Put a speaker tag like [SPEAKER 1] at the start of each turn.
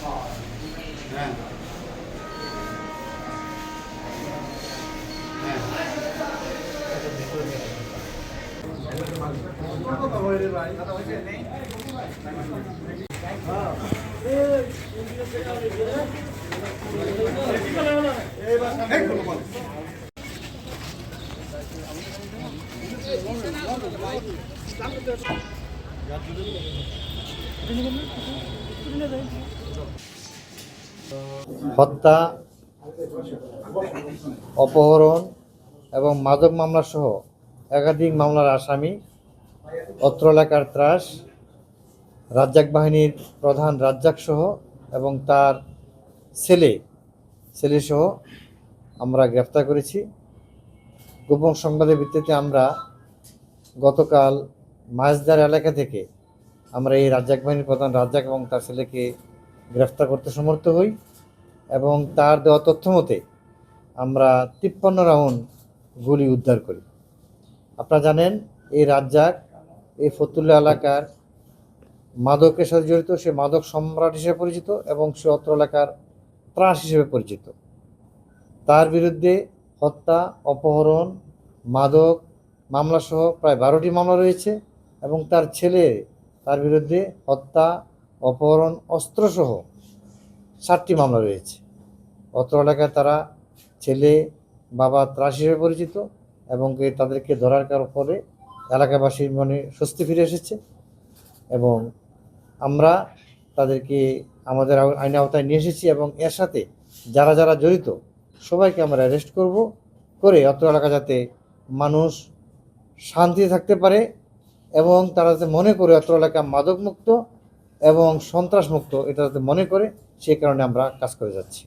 [SPEAKER 1] হ্যাঁ
[SPEAKER 2] হত্যা, অপহরণ এবং মাদক মামলাসহ একাধিক মামলার আসামি, অত্র এলাকার ত্রাস, রাজ্জাক বাহিনীর প্রধান রাজ্জাক সহ এবং তার ছেলেসহ আমরা গ্রেফতার করেছি। গোপন সংবাদের ভিত্তিতে আমরা গতকাল মাঝদার এলাকা থেকে আমরা এই রাজ্জাক বাহিনীর প্রধান রাজ্জাক এবং তার ছেলেকে গ্রেফতার করতে সমর্থ হই এবং তার দেওয়া তথ্য মতে আমরা 53 রাউন্ড গুলি উদ্ধার করি। আপনারা জানেন এই রাজ্জাক এই ফতুল্লা এলাকার মাদকের সাথে জড়িত, সে মাদক সম্রাট হিসেবে পরিচিত এবং সে অত্র এলাকার ত্রাস হিসেবে পরিচিত। তার বিরুদ্ধে হত্যা, অপহরণ, মাদক মামলাসহ প্রায় 12টি মামলা রয়েছে এবং তার বিরুদ্ধে হত্যা, অপহরণ, অস্ত্রসহ 7টি মামলা রয়েছে। অত্র এলাকায় তারা ছেলে বাবা ত্রাস হিসেবে পরিচিত এবং তাদেরকে ধরার পরে এলাকাবাসীর মনে স্বস্তি ফিরে এসেছে এবং আমরা তাদেরকে আমাদের আইনের আওতায় নিয়ে এসেছি এবং এর সাথে যারা যারা জড়িত সবাইকে আমরা অ্যারেস্ট করে অত্র এলাকা যাতে মানুষ শান্তিতে থাকতে পারে এবং তারা যাতে মনে করে অত্র এলাকা মাদকমুক্ত এবং সন্ত্রাসমুক্ত, এটা যাতে মনে করে, সেই কারণে আমরা কাজ করে যাচ্ছি।